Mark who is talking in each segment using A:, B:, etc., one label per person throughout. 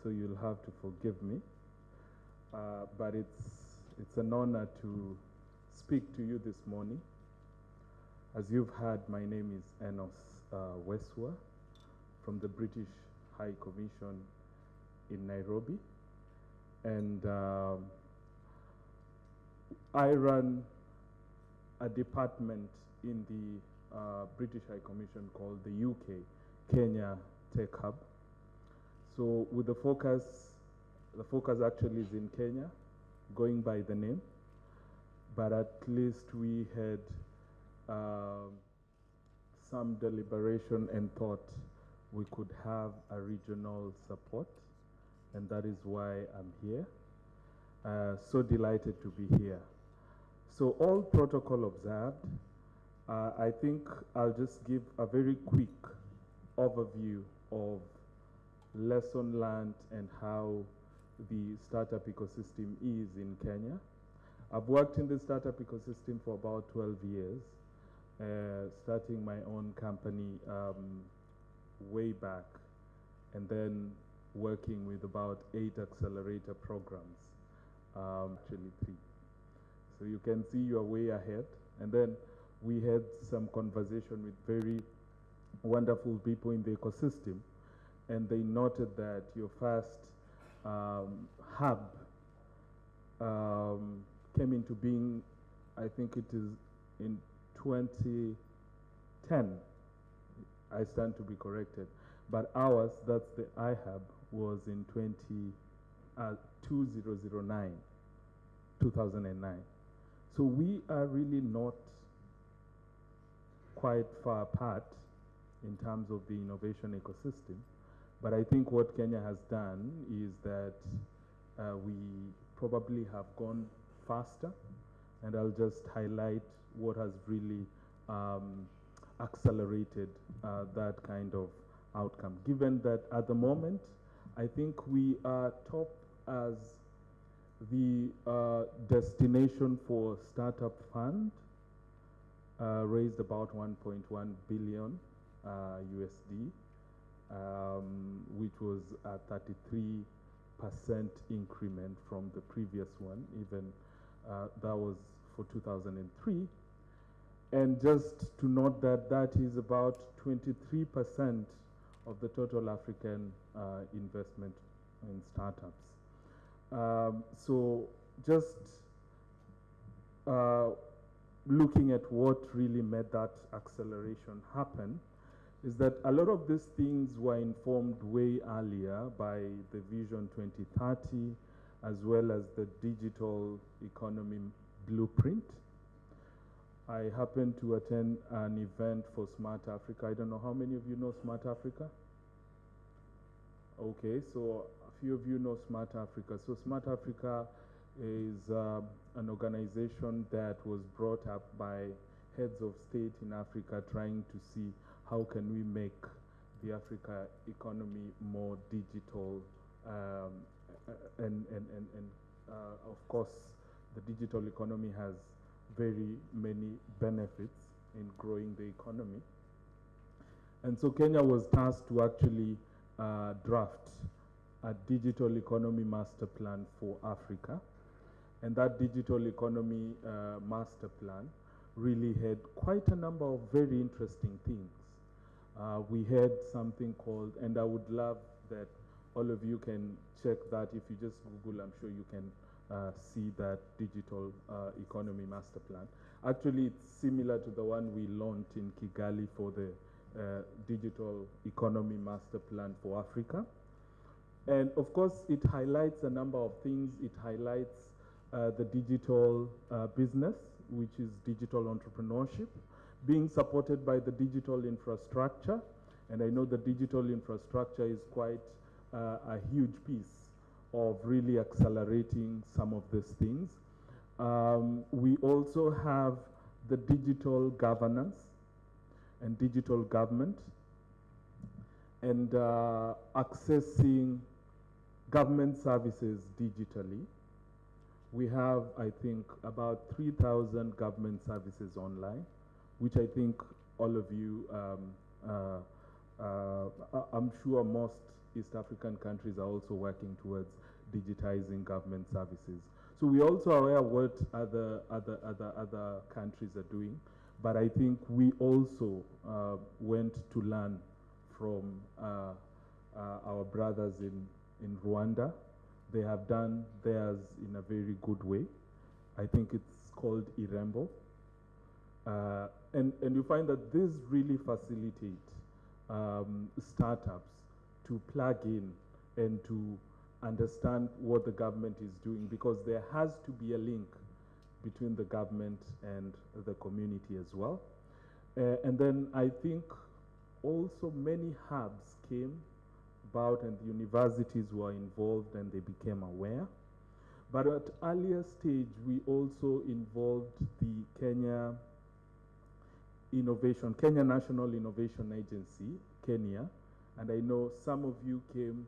A: so you'll have to forgive me. But it's an honor to speak to you this morning. As you've heard, my name is Enos Weswa from the British High Commission in Nairobi. And I run a department in the British High Commission called the UK Kenya Tech Hub. So with the focus actually is in Kenya, going by the name, but at least we had some deliberation and thought we could have a regional support, and that is why I'm here. So delighted to be here. So all protocol observed, I think I'll just give a very quick overview of lesson learned and how the startup ecosystem is in Kenya. I've worked in the startup ecosystem for about 12 years, starting my own company way back, and then working with about 8 accelerator programs, actually 3. So you can see you're way ahead. And then we had some conversation with very wonderful people in the ecosystem, and they noted that your first hub came into being, I think it is in 2010. I stand to be corrected. But ours, that's the iHub, was in 2009. So we are really not quite far apart in terms of the innovation ecosystem. But I think what Kenya has done is that we probably have gone faster, and I'll just highlight what has really accelerated that kind of outcome. Given that at the moment, I think we are top as the destination for startup fund, raised about 1.1 billion USD, which was a 33% increment from the previous one, even that was for 2003. And just to note that that is about 23% of the total African investment in startups. So just looking at what really made that acceleration happen is that a lot of these things were informed way earlier by the Vision 2030, as well as the digital economy blueprint. I happened to attend an event for Smart Africa. I don't know how many of you know Smart Africa? Okay, so a few of you know Smart Africa. So Smart Africa is an organization that was brought up by heads of state in Africa trying to see how can we make the Africa economy more digital, and of course the digital economy has very many benefits in growing the economy. And so Kenya was tasked to actually draft a digital economy master plan for Africa. And that digital economy master plan really had quite a number of very interesting things. We had something called, and I would love that all of you can check that. If you just Google, I'm sure you can see that digital economy master plan. Actually, it's similar to the one we launched in Kigali for the digital economy master plan for Africa. And of course, it highlights a number of things. It highlights the digital business, which is digital entrepreneurship, being supported by the digital infrastructure. And I know the digital infrastructure is quite a huge piece of really accelerating some of these things. We also have the digital governance and digital government, and accessing government services digitally. We have, I think, about 3,000 government services online, which I think all of you, I'm sure most East African countries are also working towards digitizing government services. So we also are aware of what other countries are doing, but I think we also went to learn from our brothers in Rwanda. They have done theirs in a very good way. I think it's called Irembo. And you find that this really facilitate startups to plug in and to understand what the government is doing, because there has to be a link between the government and the community as well. And then I think also many hubs came about and the universities were involved and they became aware. But at earlier stage, we also involved the Kenya National Innovation Agency, Kenya, and I know some of you came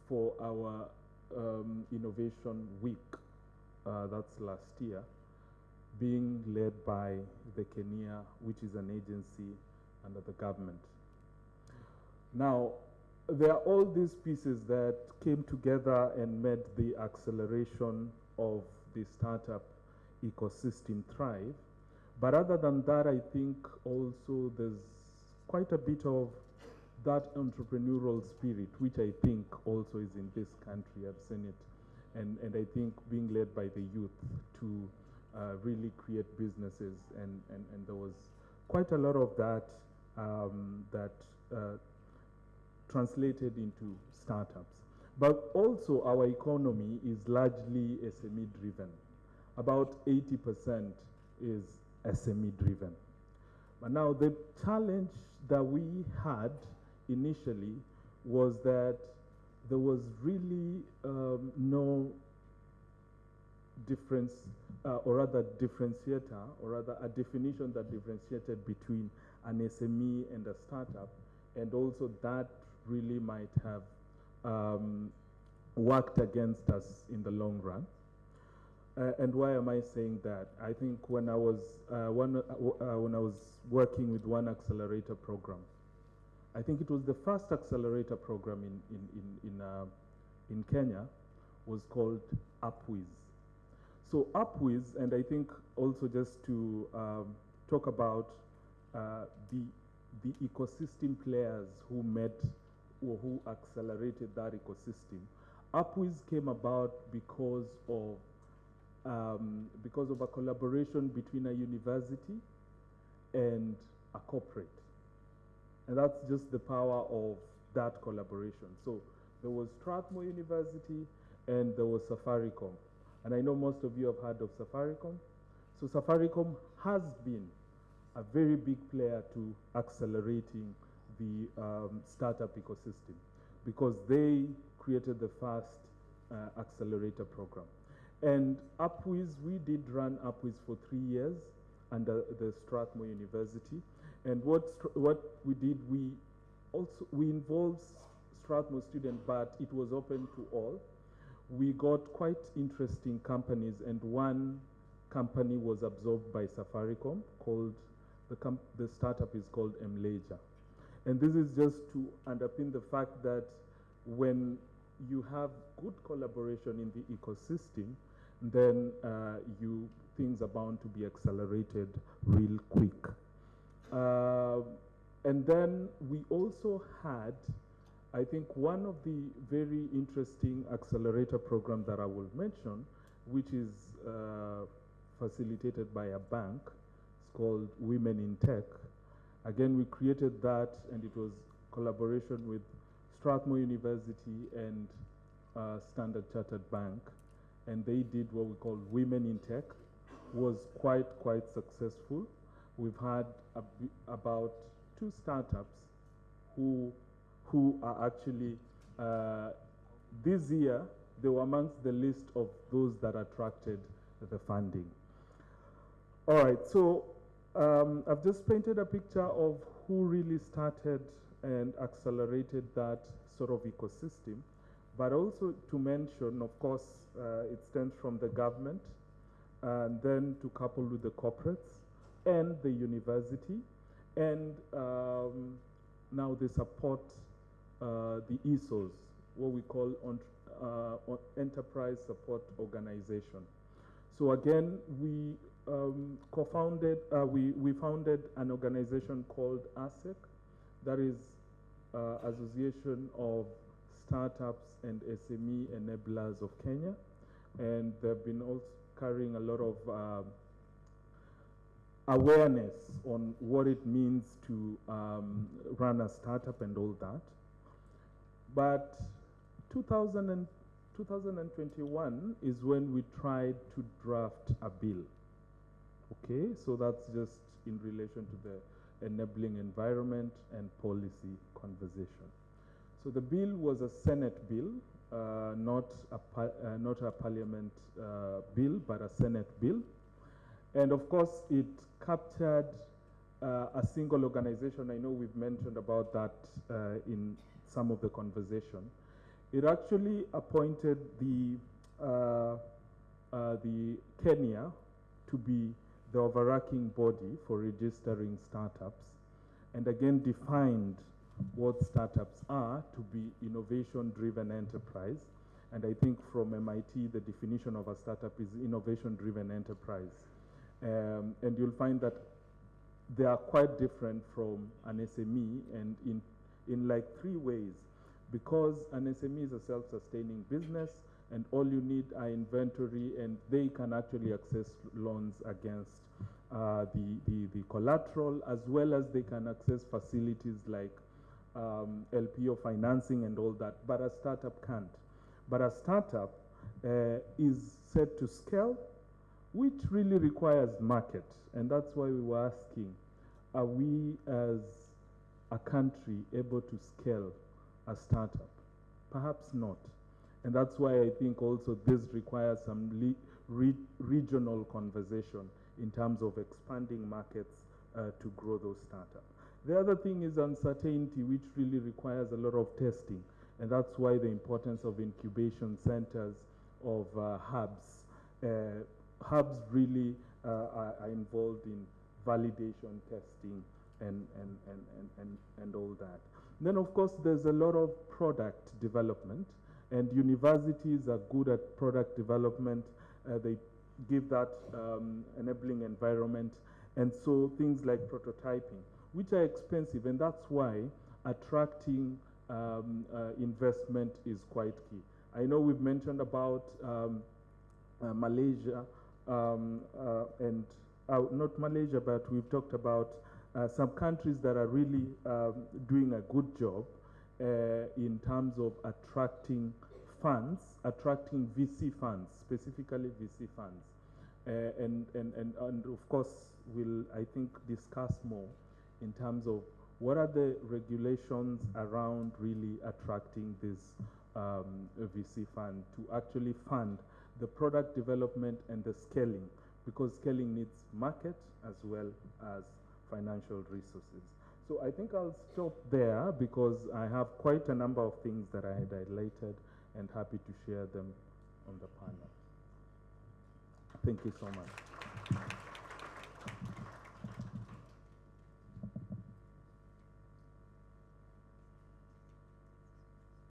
A: for our Innovation Week, that's last year, being led by the Kenya, which is an agency under the government. Now, there are all these pieces that came together and made the acceleration of the startup ecosystem thrive. But other than that, I think also there's quite a bit of that entrepreneurial spirit, which I think also is in this country. I've seen it. And I think being led by the youth to really create businesses. And there was quite a lot of that translated into startups. But also our economy is largely SME driven. About 80% is SME driven. But now the challenge that we had initially was that there was really no difference, or rather differentiator, or rather a definition that differentiated between an SME and a startup, and also that really might have worked against us in the long run. And why am I saying that? I think when I was working with one accelerator program, I think it was the first accelerator program in Kenya, was called Upwiz. So Upwiz, and I think also just to talk about the ecosystem players who met or who accelerated that ecosystem. Upwiz came about because of a collaboration between a university and a corporate. And that's just the power of that collaboration. So there was Strathmore University and there was Safaricom. And I know most of you have heard of Safaricom. So Safaricom has been a very big player to accelerating the startup ecosystem, because they created the first accelerator program. And Upwiz, we did run Upwiz for 3 years under the Strathmore University. And what we did, we involved Strathmore students, but it was open to all. We got quite interesting companies, and one company was absorbed by Safaricom, called, the startup is called Mleja. And this is just to underpin the fact that when you have good collaboration in the ecosystem, then things are bound to be accelerated real quick. And then we also had, I think, one of the very interesting accelerator programs that I will mention, which is facilitated by a bank. It's called Women in Tech. Again, we created that, and it was collaboration with Strathmore University and Standard Chartered Bank. And they did what we call Women in Tech. Was quite successful. We've had about 2 startups who are actually, this year, they were amongst the list of those that attracted the funding. All right, so I've just painted a picture of who really started and accelerated that sort of ecosystem, but also to mention, of course, it stems from the government, and then to couple with the corporates and the university, and now the support the ESOs, what we call Enterprise Support Organization. So again, we we founded an organization called ASEC, that is Association of Startups and SME Enablers of Kenya, and they've been also carrying a lot of awareness on what it means to run a startup and all that. But 2021 is when we tried to draft a bill. Okay, so that's just in relation to the enabling environment and policy conversation. So the bill was a Senate bill, not a parliament bill, but a Senate bill. And of course, it captured a single organization. I know we've mentioned about that in some of the conversation. It actually appointed the Kenya to be the overarching body for registering startups, and again defined what startups are to be innovation-driven enterprise. And I think from MIT, the definition of a startup is innovation-driven enterprise. And you'll find that they are quite different from an SME, and in like 3 ways. Because an SME is a self-sustaining business, and all you need are inventory, and they can actually access loans against the collateral, as well as they can access facilities like LPO financing and all that, but a startup can't. But a startup is set to scale, which really requires market, and that's why we were asking, are we as a country able to scale a startup? Perhaps not. And that's why I think also this requires some regional conversation in terms of expanding markets to grow those startups. The other thing is uncertainty, which really requires a lot of testing. And that's why the importance of incubation centers, of hubs. Hubs really are involved in validation testing and all that. Then, of course, there's a lot of product development, and universities are good at product development. They give that enabling environment, and so things like prototyping, which are expensive, and that's why attracting investment is quite key. I know we've mentioned about Malaysia, and not Malaysia, but we've talked about some countries that are really doing a good job in terms of attracting funds, attracting VC funds, specifically VC funds. And of course, we'll, I think, discuss more in terms of what are the regulations around really attracting this VC fund to actually fund the product development and the scaling, because scaling needs market as well as financial resources. So I think I'll stop there because I have quite a number of things that I had highlighted and happy to share them on the panel. Thank you so much.